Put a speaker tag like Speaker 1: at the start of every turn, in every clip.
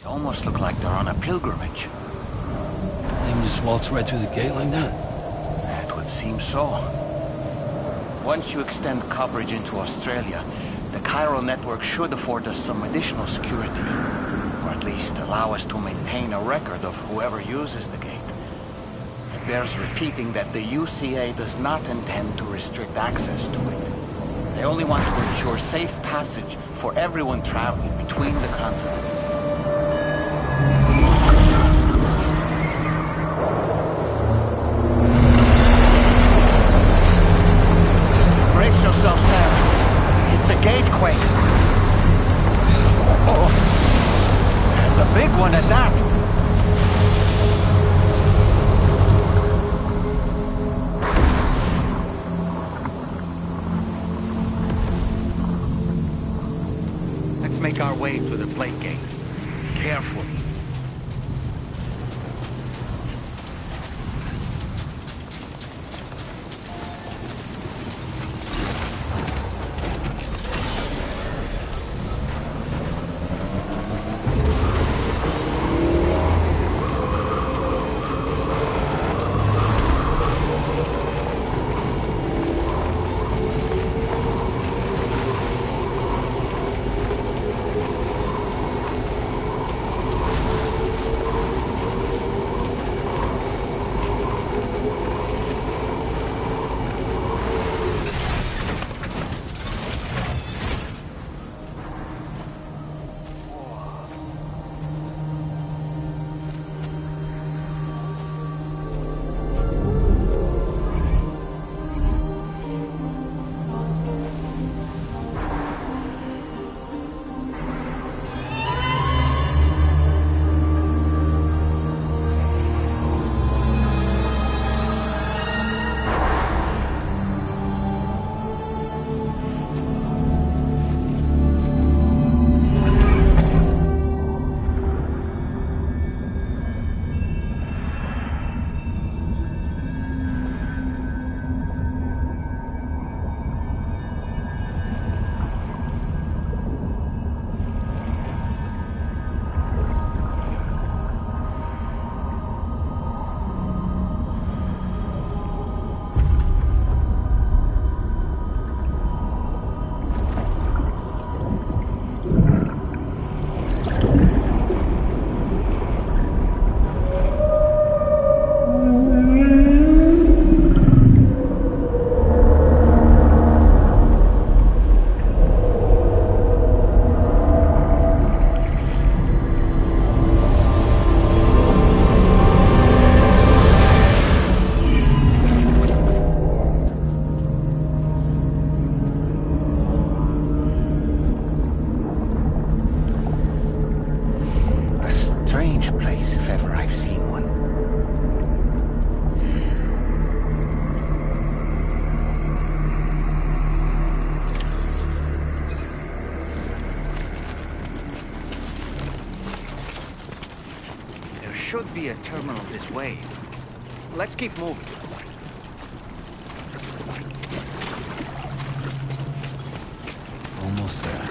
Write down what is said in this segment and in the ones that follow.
Speaker 1: They almost look like they're on a pilgrimage.
Speaker 2: They can just waltz right through the gate like that?
Speaker 1: It would seem so. Once you extend coverage into Australia, the chiral network should afford us some additional security. Or at least allow us to maintain a record of whoever uses the gate. It bears repeating that the UCA does not intend to restrict access to it. They only want to ensure safe passage for everyone traveling between the continents. Brace yourself, Sam. It's a gatequake. Oh, and a big one at that. Let's make our way to the plate gate. Carefully. Strange place, if ever I've seen one. There should be a terminal this way. Let's keep moving.
Speaker 2: Almost there.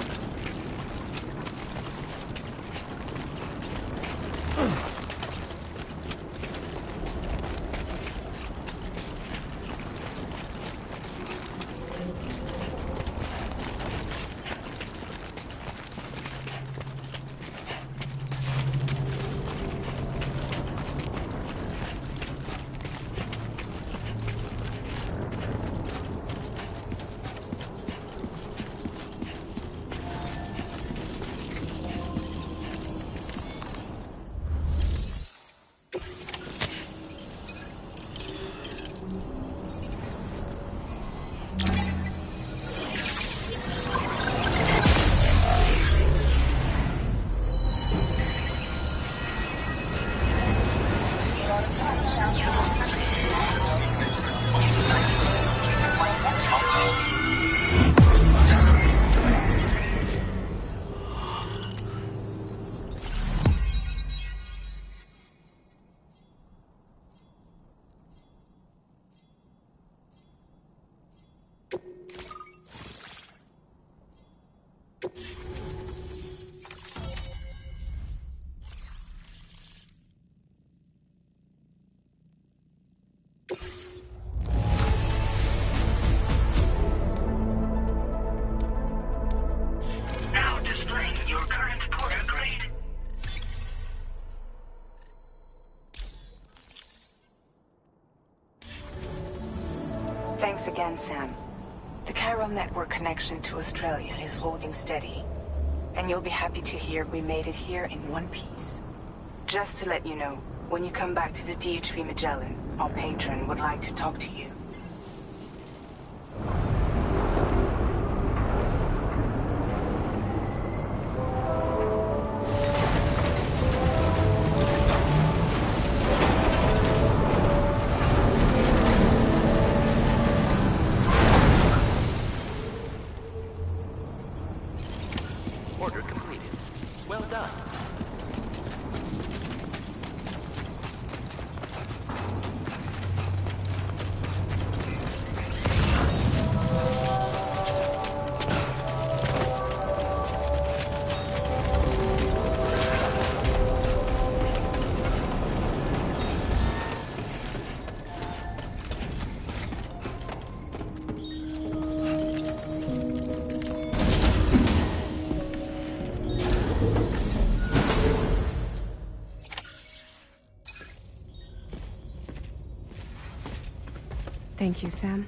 Speaker 3: Thanks again, Sam. The Chiral network connection to Australia is holding steady. And you'll be happy to hear we made it here in one piece. Just to let you know, when you come back to the DHV Magellan, our patron would like to talk to you.
Speaker 4: Order completed. Well done.
Speaker 3: Thank you, Sam.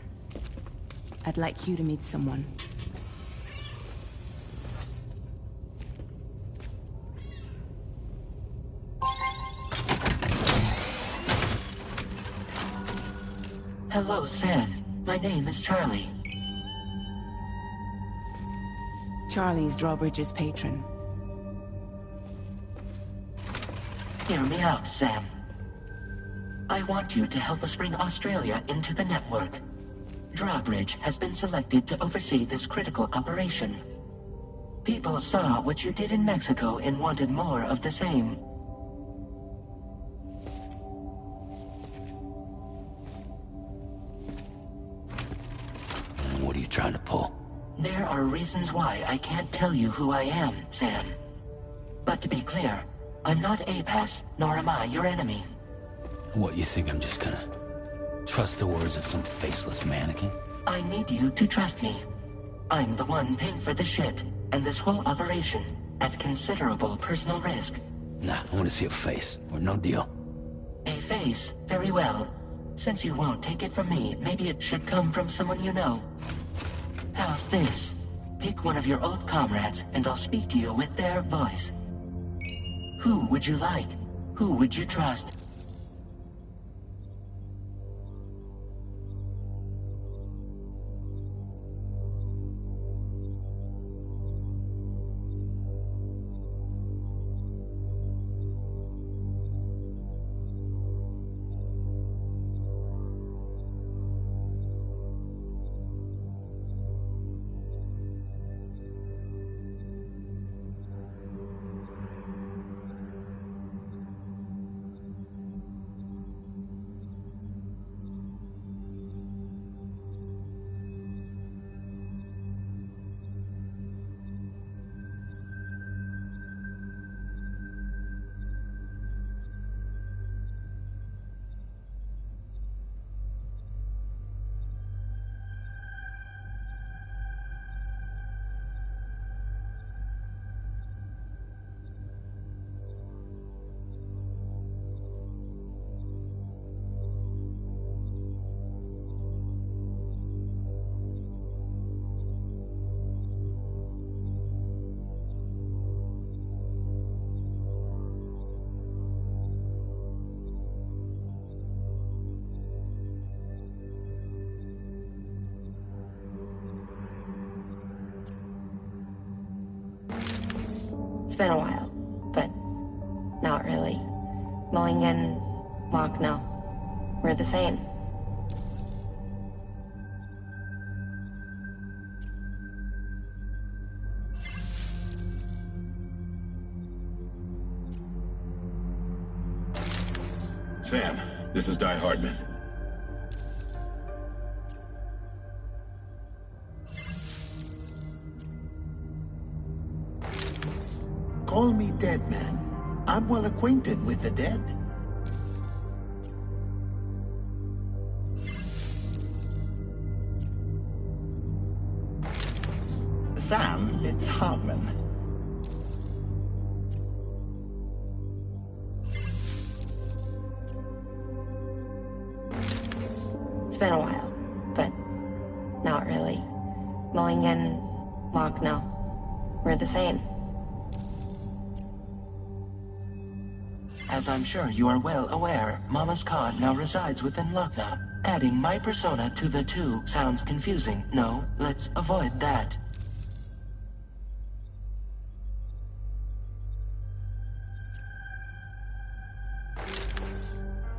Speaker 3: I'd like you to meet someone.
Speaker 5: Hello, Sam. My name is Charlie.
Speaker 3: Charlie's Drawbridge's patron.
Speaker 5: Hear me out, Sam. I want you to help us bring Australia into the network. Drawbridge has been selected to oversee this critical operation. People saw what you did in Mexico and wanted more of the same.
Speaker 2: What are you trying to pull?
Speaker 5: There are reasons why I can't tell you who I am, Sam. But to be clear, I'm not APAS, nor am I your enemy.
Speaker 2: What, you think I'm just gonna trust the words of some faceless mannequin?
Speaker 5: I need you to trust me. I'm the one paying for the ship and this whole operation at considerable personal risk.
Speaker 2: Nah, I want to see a face, or no deal.
Speaker 5: A face? Very well. Since you won't take it from me, maybe it should come from someone you know. How's this? Pick one of your old comrades, and I'll speak to you with their voice. Who would you like? Who would you trust?
Speaker 6: It's been a while, but not really. Mulligan, Locke, no. We're the same.
Speaker 7: Sam, this is Di Hardman.
Speaker 8: Call me dead, man. I'm well acquainted with the dead. Sam, it's Hardman.
Speaker 6: It's been a while, but Locke, no. We're the same.
Speaker 5: As I'm sure you are well aware, Mama's Cod now resides within Lochna. Adding my persona to the two sounds confusing. No, let's avoid that.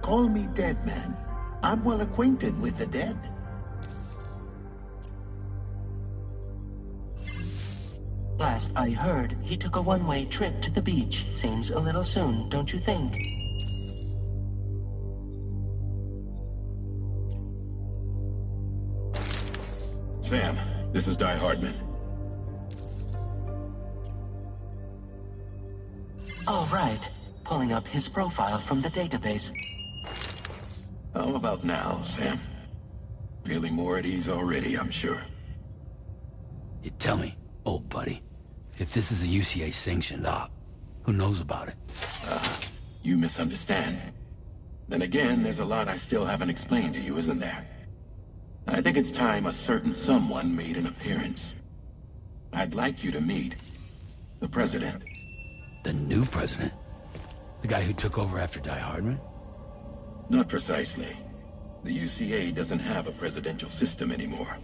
Speaker 8: Call me dead man. I'm well acquainted with the dead.
Speaker 5: Last I heard, he took a one-way trip to the beach. Seems a little soon, don't you think?
Speaker 7: Sam, this is Die Hardman.
Speaker 5: All right. Pulling up his profile from the database.
Speaker 7: How about now, Sam? Feeling more at ease already, I'm sure.
Speaker 2: You tell me, old buddy, if this is a UCA-sanctioned op, who knows about it?
Speaker 7: You misunderstand. Then again, there's a lot I still haven't explained to you, isn't there? I think it's time a certain someone made an appearance. I'd like you to meet the President.
Speaker 2: The new president? The guy who took over after Die Hardman?
Speaker 7: Not precisely. The UCA doesn't have a presidential system anymore.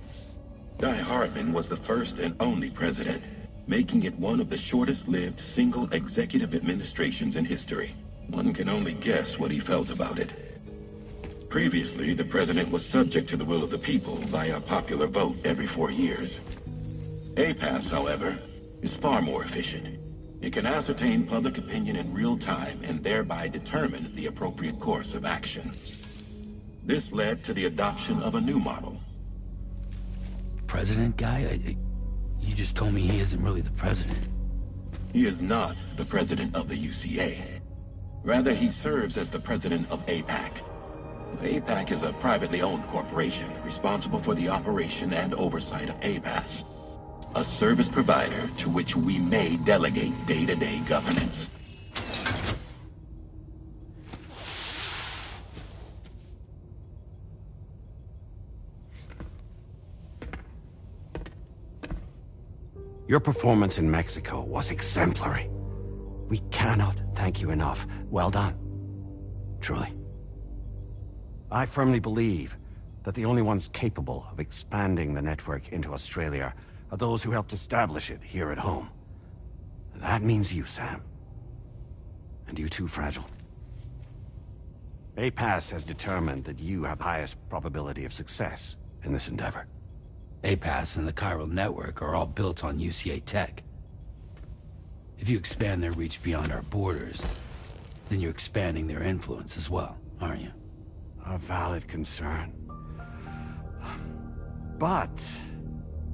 Speaker 7: Die Hardman was the first and only president, making it one of the shortest-lived single executive administrations in history. One can only guess what he felt about it. Previously, the president was subject to the will of the people via popular vote every 4 years. APAS, however, is far more efficient. It can ascertain public opinion in real time and thereby determine the appropriate course of action. This led to the adoption of a new model.
Speaker 2: President guy? You just told me he isn't really the president.
Speaker 7: He is not the president of the UCA. Rather, he serves as the president of APAC. APAC is a privately owned corporation responsible for the operation and oversight of APAS, a service provider to which we may delegate day-to-day governance.
Speaker 9: Your performance in Mexico was exemplary. We cannot thank you enough. Well done. Truly. I firmly believe that the only ones capable of expanding the network into Australia are those who helped establish it here at home. That means you, Sam. And you too, Fragile. APAS has determined that you have the highest probability of success in this endeavor.
Speaker 2: APAS and the Chiral Network are all built on UCA tech. If you expand their reach beyond our borders, then you're expanding their influence as well, aren't you?
Speaker 9: A valid concern. But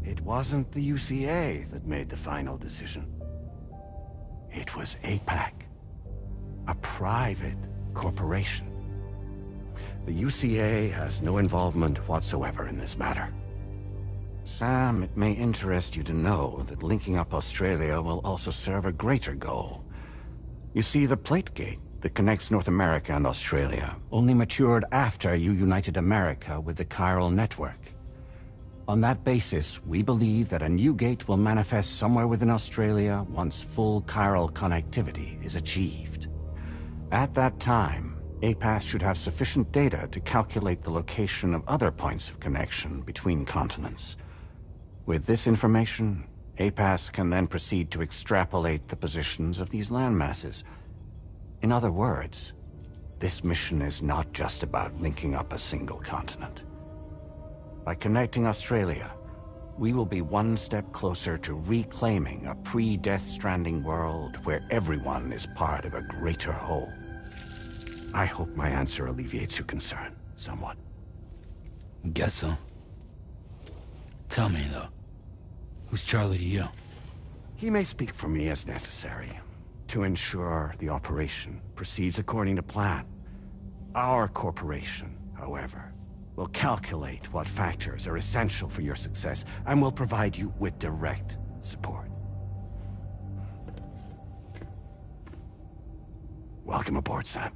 Speaker 9: it wasn't the UCA that made the final decision. It was APAC, a private corporation. The UCA has no involvement whatsoever in this matter. Sam, it may interest you to know that linking up Australia will also serve a greater goal. You see, the Plate Gate that connects North America and Australia only matured after you united America with the Chiral Network. On that basis, we believe that a new gate will manifest somewhere within Australia once full chiral connectivity is achieved. At that time, APAS should have sufficient data to calculate the location of other points of connection between continents. With this information, APAS can then proceed to extrapolate the positions of these landmasses. In other words, this mission is not just about linking up a single continent. By connecting Australia, we will be one step closer to reclaiming a pre-Death Stranding world where everyone is part of a greater whole. I hope my answer alleviates your concern somewhat.
Speaker 2: Guess so. Tell me, though, who's Charlie to you?
Speaker 9: He may speak for me as necessary to ensure the operation proceeds according to plan. Our corporation, however, will calculate what factors are essential for your success and will provide you with direct support. Welcome aboard, Sam.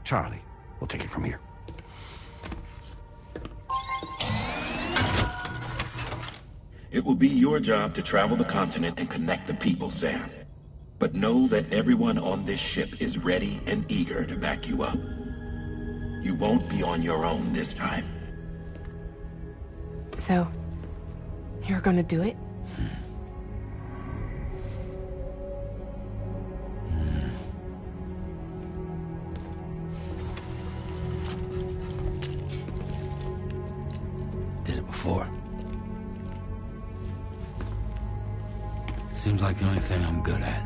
Speaker 9: Charlie, we'll take it from here.
Speaker 7: It will be your job to travel the continent and connect the people, Sam. But know that everyone on this ship is ready and eager to back you up. You won't be on your own this time.
Speaker 3: So, you're gonna do it?
Speaker 2: Did it before. Seems like the only thing I'm good at.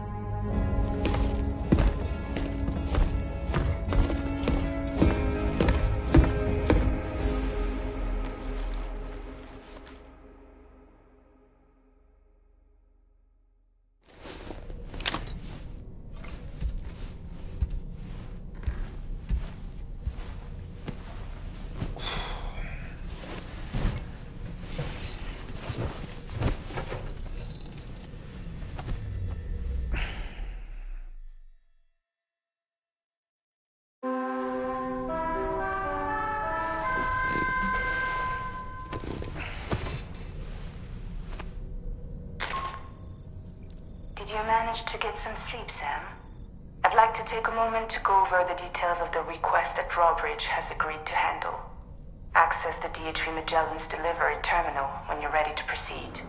Speaker 3: Did you manage to get some sleep, Sam? I'd like to take a moment to go over the details of the request that Drawbridge has agreed to handle. Access the DHV Magellan's delivery terminal when you're ready to proceed.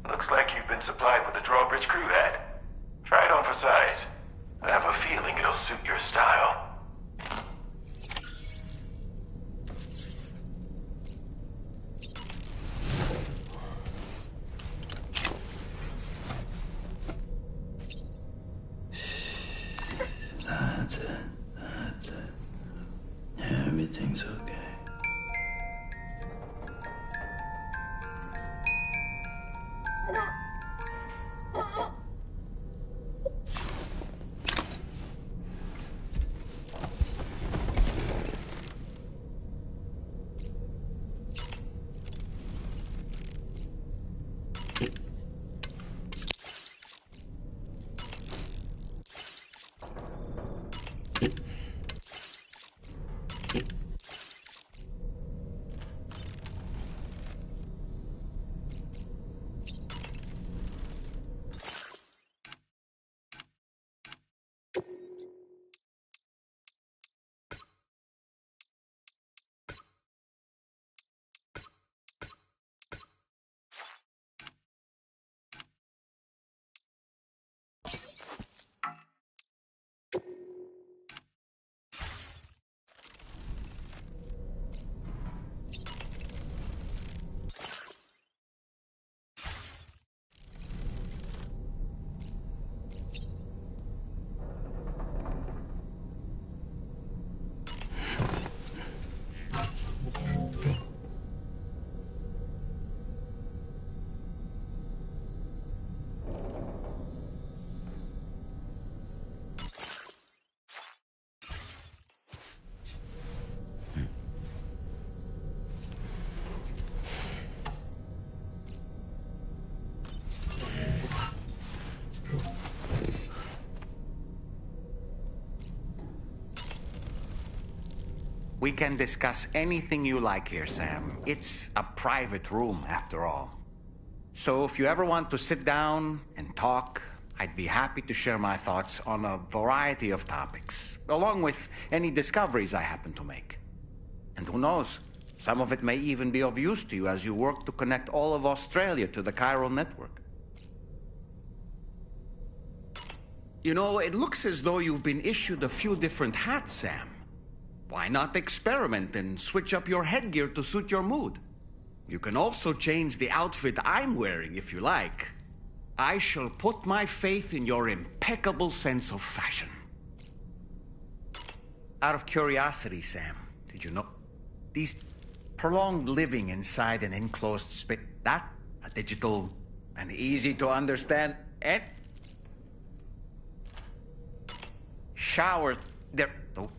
Speaker 10: Looks like you've been supplied with the Drawbridge crew hat. Try it on for size. I have a feeling it'll suit your style.
Speaker 2: That's it. That's it. Everything's okay.
Speaker 1: We can discuss anything you like here, Sam. It's a private room, after all. So if you ever want to sit down and talk, I'd be happy to share my thoughts on a variety of topics, along with any discoveries I happen to make. And who knows, some of it may even be of use to you as you work to connect all of Australia to the chiral network. You know, it looks as though you've been issued a few different hats, Sam. Why not experiment and switch up your headgear to suit your mood? You can also change the outfit I'm wearing if you like. I shall put my faith in your impeccable sense of fashion. Out of curiosity, Sam, did you know these prolonged living inside an enclosed space, that a digital and easy to understand and showers, there. Oh.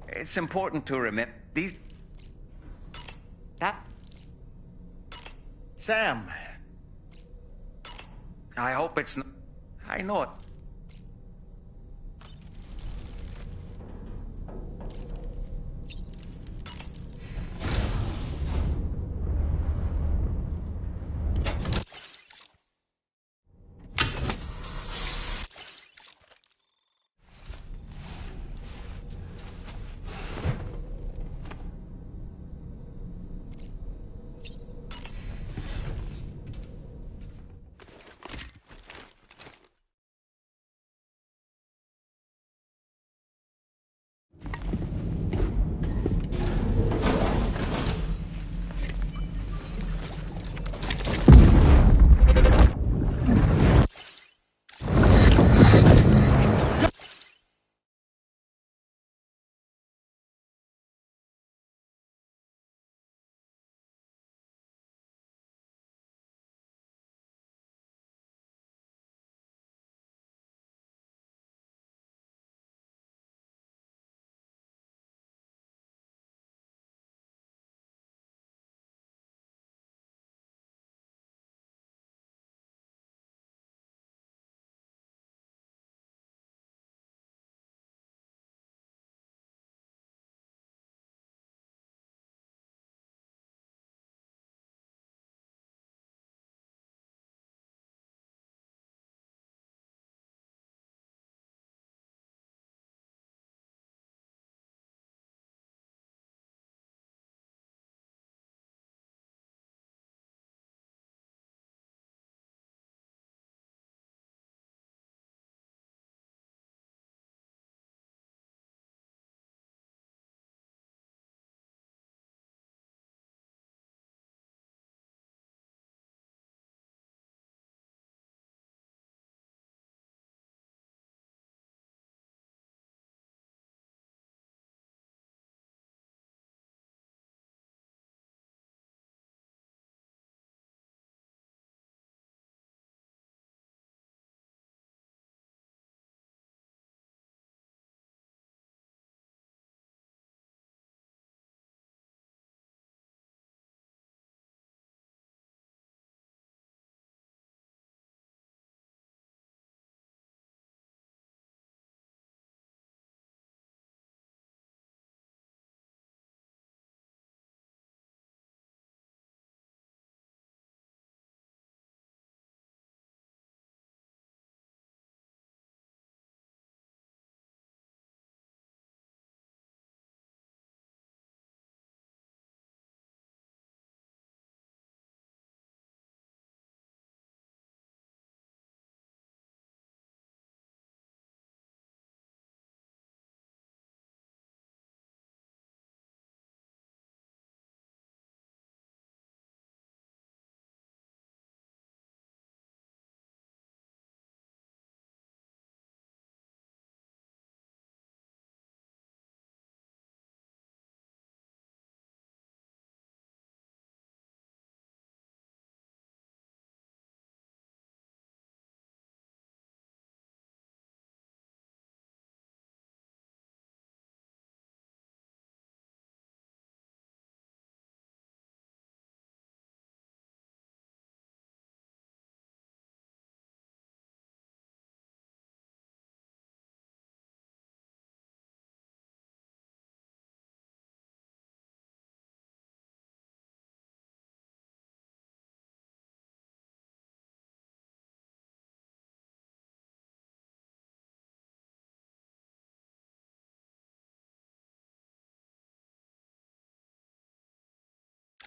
Speaker 1: It's important to remember these. That. Sam. I hope it's not. I know it.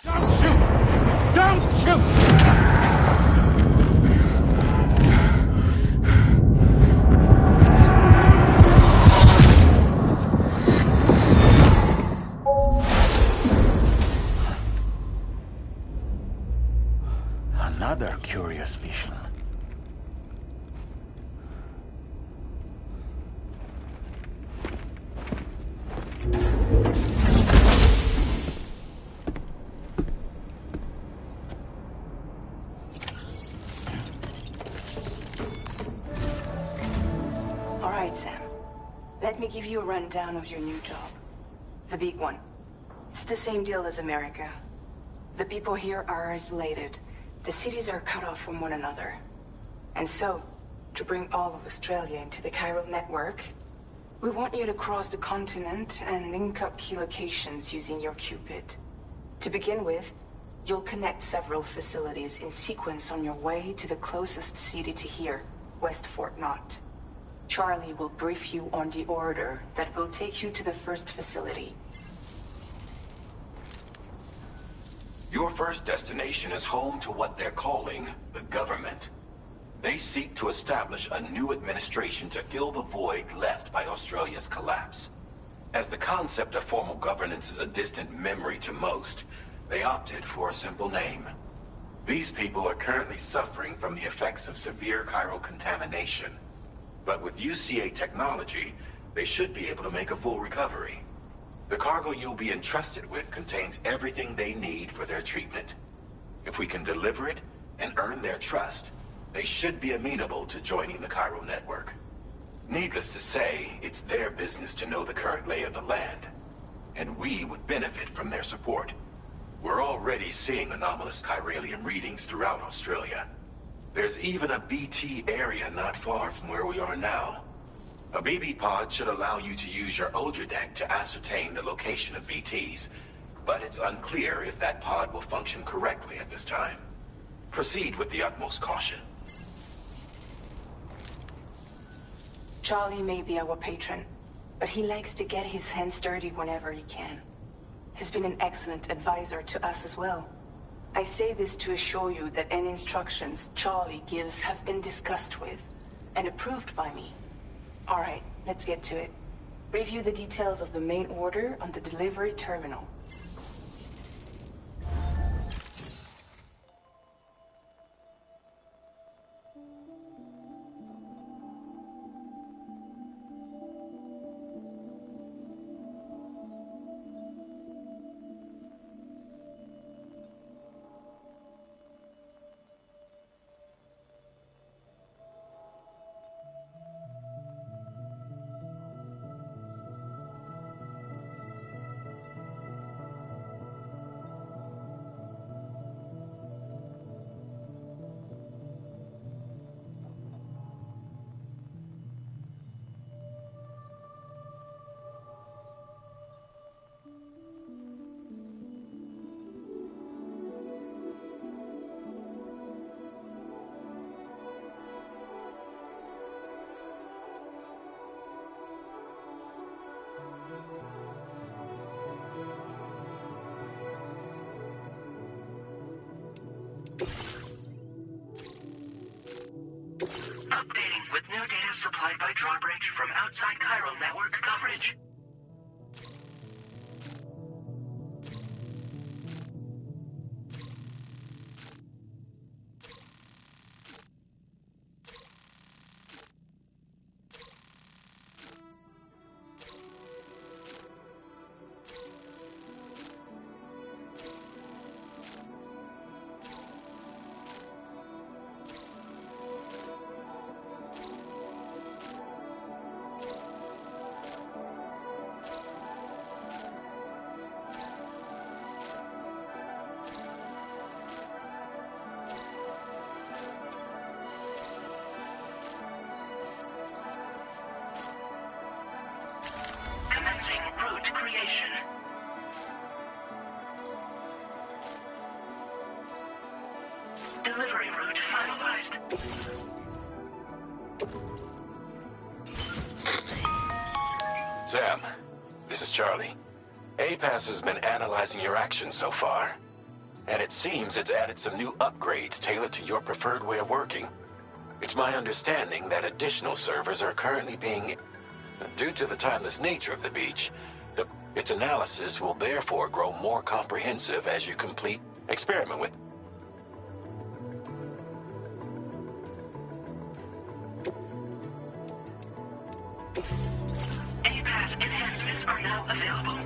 Speaker 9: Don't shoot! Don't shoot!
Speaker 1: Another curious vision.
Speaker 3: All right, Sam. Let me give you a rundown of your new job. The big one. It's the same deal as America. The people here are isolated. The cities are cut off from one another. And so, to bring all of Australia into the chiral network, we want you to cross the continent and link up key locations using your Cupid. To begin with, you'll connect several facilities in sequence on your way to the closest city to here, West Fort Knott. Charlie will brief you on the order that will take you to the first facility.
Speaker 7: Your first destination is home to what they're calling the government. They seek to establish a new administration to fill the void left by Australia's collapse. As the concept of formal governance is a distant memory to most, they opted for a simple name. These people are currently suffering from the effects of severe chiral contamination. But with UCA technology, they should be able to make a full recovery. The cargo you'll be entrusted with contains everything they need for their treatment. If we can deliver it and earn their trust, they should be amenable to joining the chiral network. Needless to say, it's their business to know the current lay of the land, and we would benefit from their support. We're already seeing anomalous chiralian readings throughout Australia. There's even a BT area not far from where we are now. A BB pod should allow you to use your Ultradeck to ascertain the location of BTs, but it's unclear if that pod will function correctly at this time. Proceed with the utmost caution.
Speaker 3: Charlie may be our patron, but he likes to get his hands dirty whenever he can. He's been an excellent advisor to us as well. I say this to assure you that any instructions Charlie gives have been discussed with and approved by me. All right, let's get to it. Review the details of the main order on the delivery terminal.
Speaker 5: Updating with new data supplied by Drawbridge from outside chiral network coverage. Route creation. Delivery route finalized.
Speaker 7: Sam, this is Charlie. APAS has been analyzing your actions so far. And it seems it's added some new upgrades tailored to your preferred way of working. It's my understanding that additional servers are currently being... Due to the timeless nature of the beach, its analysis will therefore grow more comprehensive as you complete experiment with...
Speaker 5: A-Pass enhancements are now available.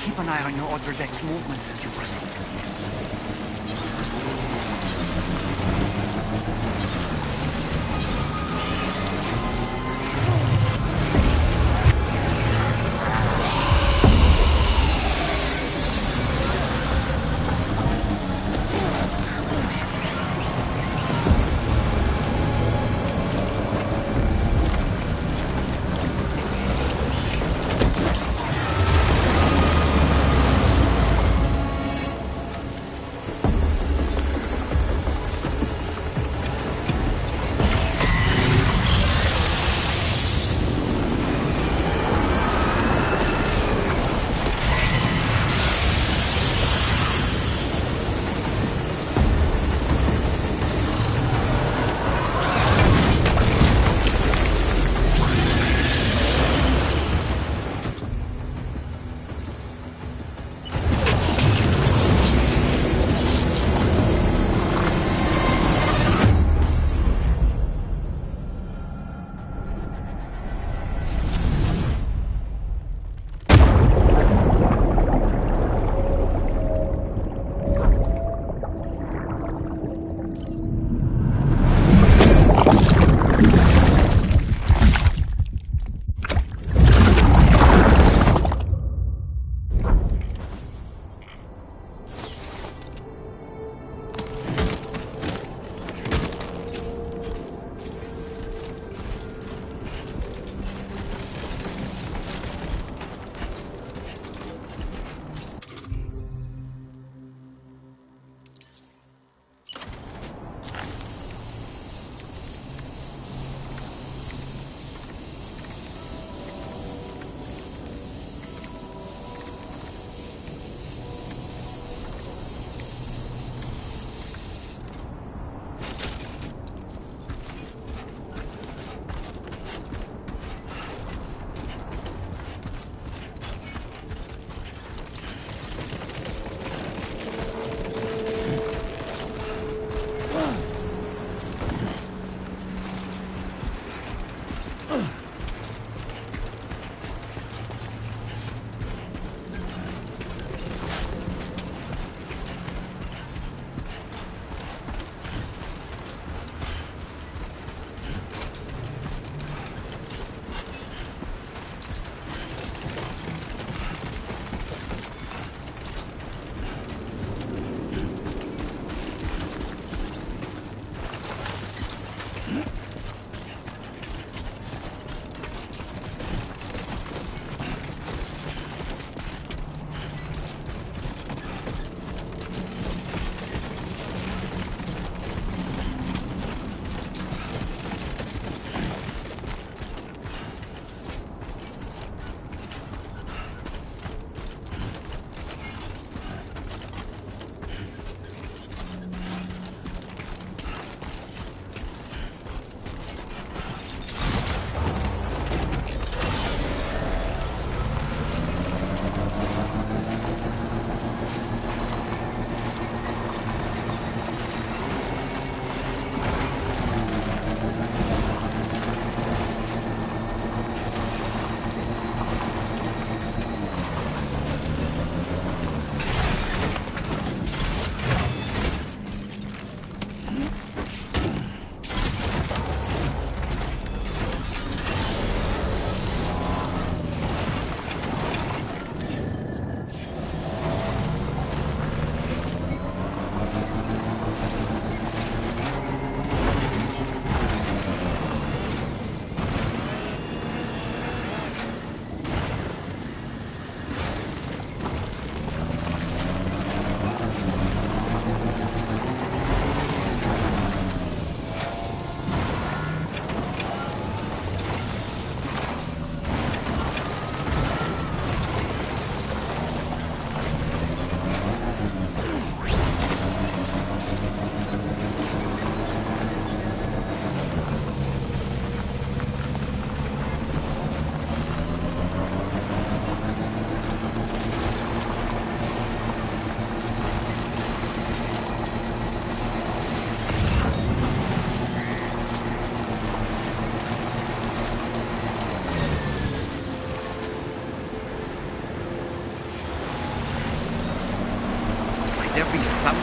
Speaker 9: Keep an eye on your other deck's movements as you proceed.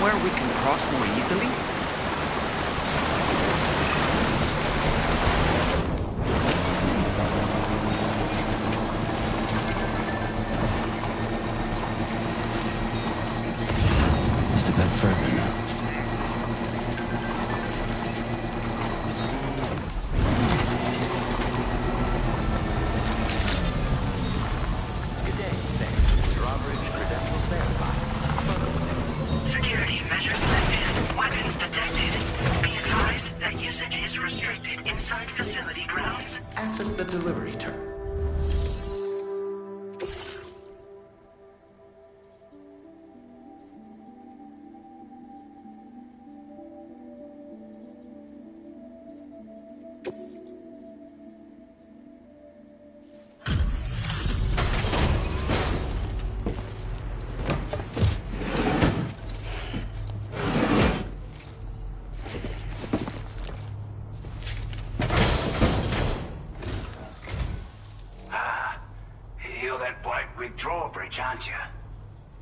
Speaker 1: somewhere we can cross more easily?
Speaker 2: Just a bit further now.
Speaker 4: Good day, Sam. Drawbridge credentials verified.
Speaker 5: Security measures selected. Weapons detected. Be advised that usage is restricted inside facility grounds.
Speaker 4: Access the delivery terminal.
Speaker 11: You're that bloke with Drawbridge, aren't you?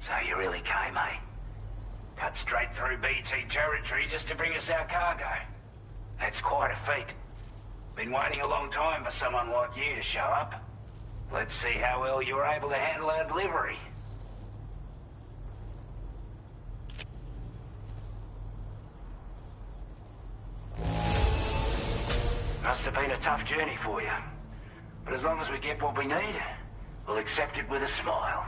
Speaker 11: So you really came, eh? Cut straight through BT territory just to bring us our cargo. That's quite a feat. Been waiting a long time for someone like you to show up. Let's see how well you were able to handle our delivery. Must have been a tough journey for you. But as long as we get what we need, we'll accept it with a smile.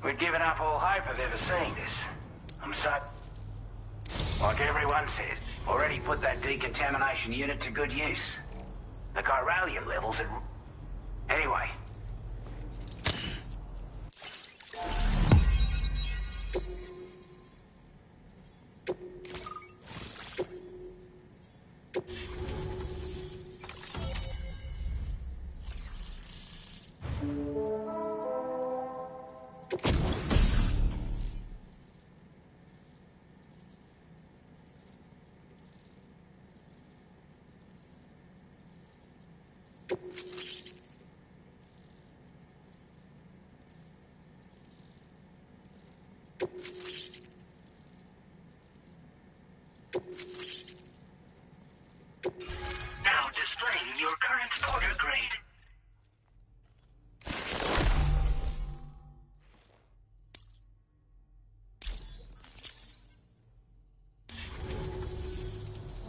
Speaker 11: We'd given up all hope of ever seeing this. I'm so... Like everyone says, already put that decontamination unit to good use. The chiralium levels at... Anyway. Now displaying your current order grade.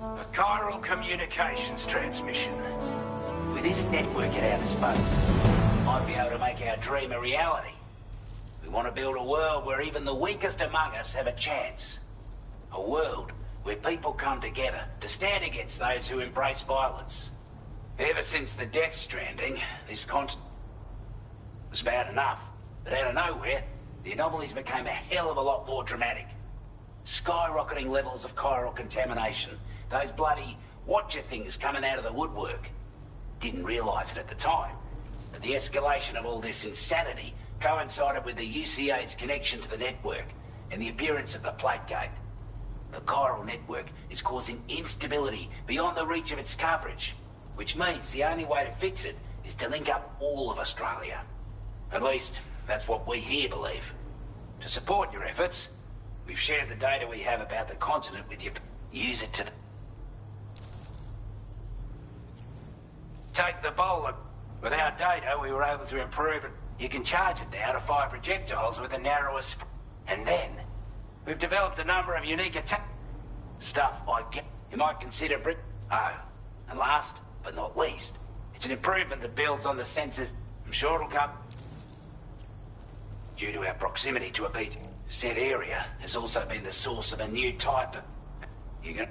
Speaker 12: A chiral communications transmission. With this network at our disposal, we might be able to make our dream a reality. We want to build a world where even the weakest among us have a chance. A world where people come together to stand against those who embrace violence. Ever since the Death Stranding, this constant was bad enough. But out of nowhere, the anomalies became a hell of a lot more dramatic. Skyrocketing levels of chiral contamination. Those bloody watcher things coming out of the woodwork. Didn't realise it at the time, but the escalation of all this insanity coincided with the UCA's connection to the network and the appearance of the Plague Gate. The chiral network is causing instability beyond the reach of its coverage, which means the only way to fix it is to link up all of Australia. At least, that's what we here believe. To support your efforts, we've shared the data we have about the continent with you. Use it to take the bowler. With our data, we were able to improve it. You can charge it now to fire projectiles with the narrowest... And then, we've developed a number of unique attack... Stuff I get... You might consider Brit... Oh, and last, but not least, it's an improvement that builds on the sensors. I'm sure it'll come... Due to our proximity to a beat, said area has also been the source of a new type of... You can...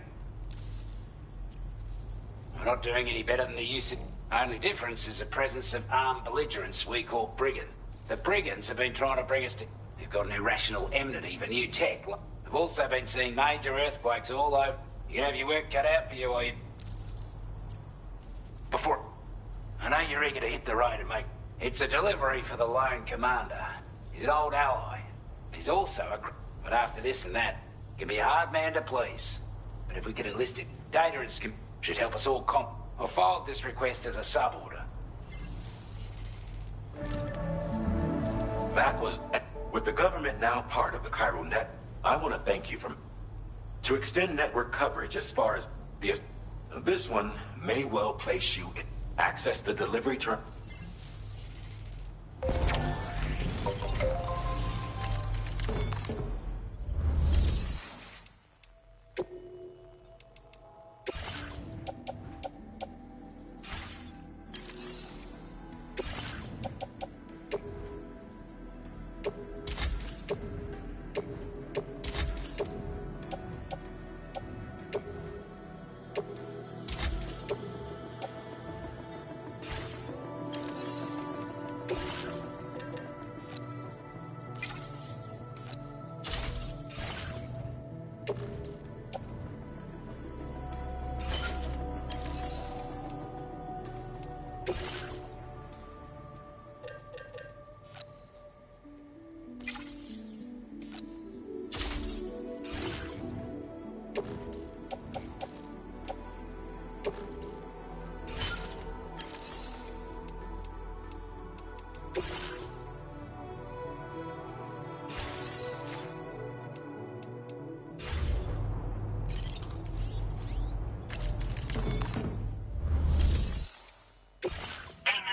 Speaker 12: We're not doing any better than the use of... Only difference is the presence of armed belligerents we call brigands. The brigands have been trying to bring us to... They've got an irrational enmity for new tech. They've also been seeing major earthquakes all over. You can have your work cut out for you while you... Before... I know you're eager to hit the road and make... It's a delivery for the lone commander. He's an old ally. He's also a... But after this and that, he can be a hard man to please. But if we could enlist it, data and skim... should help us all I'll forward this request as a sub-order.
Speaker 10: That was... With the government now part of the chiral net,
Speaker 7: I want to thank you for... To extend network coverage as far as the... This one may well place you in... Access the delivery term...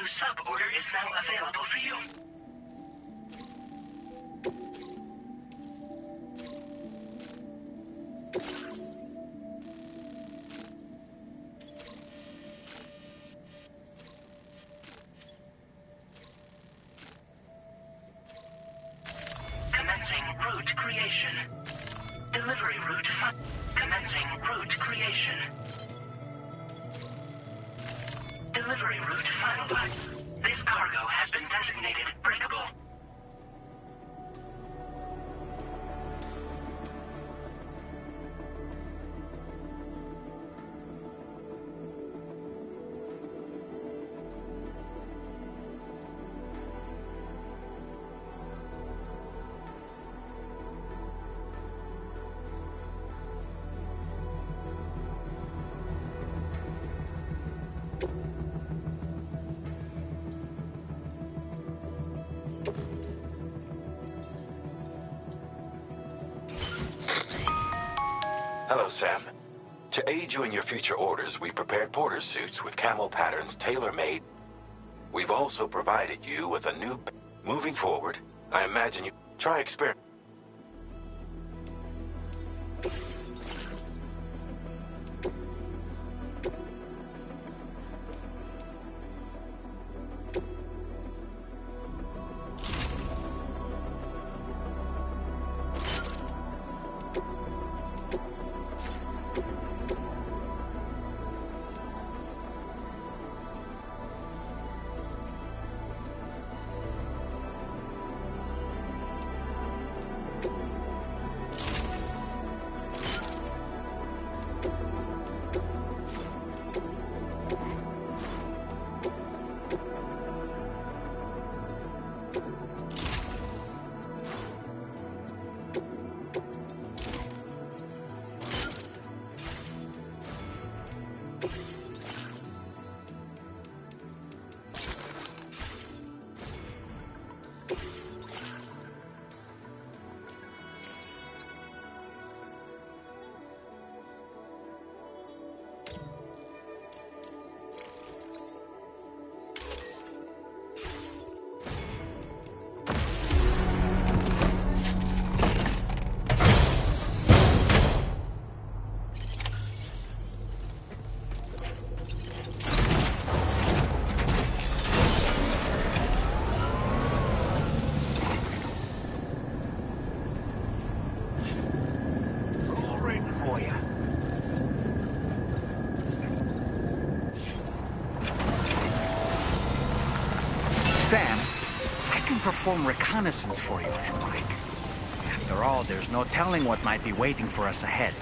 Speaker 5: Sub-order is now available for you. Commencing route creation. Delivery route commencing route creation. Delivery route finalized. This cargo has been designated breakable.
Speaker 7: Hello, Sam. To aid you in your future orders, we prepared porter suits with camel patterns tailor-made. We've also provided you with a new... Moving forward, I imagine you try experiment.
Speaker 1: Sam, I can perform reconnaissance for you if you like. After all, there's no telling what might be waiting for us ahead.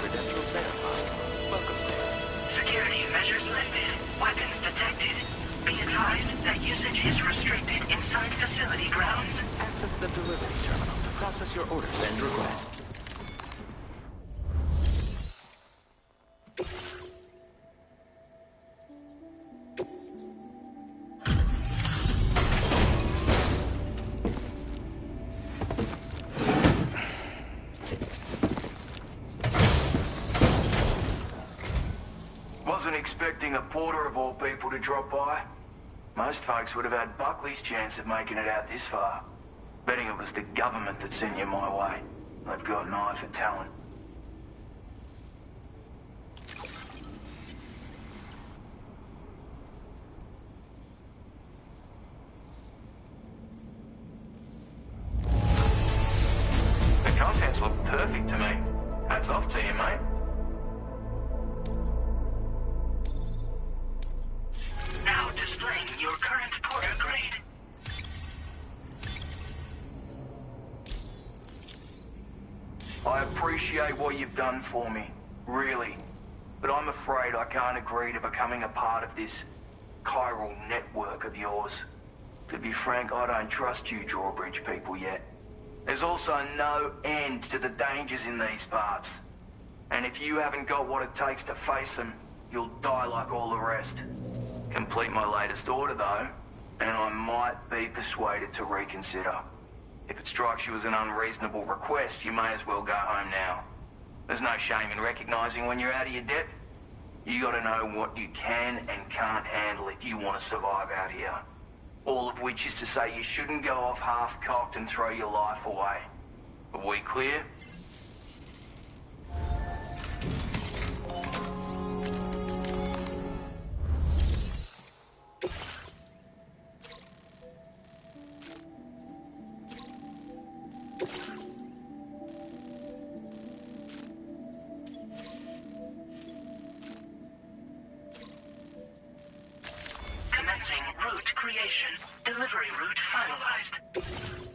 Speaker 4: credentials verified. Welcome, sir.
Speaker 13: Security measures lifted. Weapons detected. Be advised that usage is restricted inside facility grounds.
Speaker 4: Access the delivery terminal to process your orders and requests.
Speaker 11: Wasn't expecting a porter of all people to drop by. Most folks would have had Buckley's chance of making it out this far. Betting it was the government that sent you my way. They've got an eye for talent. The contents look perfect to me. Hats off to you, mate.
Speaker 13: Now displaying your current porter grade.
Speaker 11: I appreciate what you've done for me, really. But I'm afraid I can't agree to becoming a part of this chiral network of yours. To be frank, I don't trust you Drawbridge people yet. There's also no end to the dangers in these parts. And if you haven't got what it takes to face them, you'll die like all the rest. Complete my latest order, though, and I might be persuaded to reconsider. If it strikes you as an unreasonable request, you may as well go home now. There's no shame in recognizing when you're out of your depth. You gotta know what you can and can't handle if you want to survive out here. All of which is to say you shouldn't go off half-cocked and throw your life away. Are we clear?
Speaker 13: Commencing route creation. Delivery route finalized.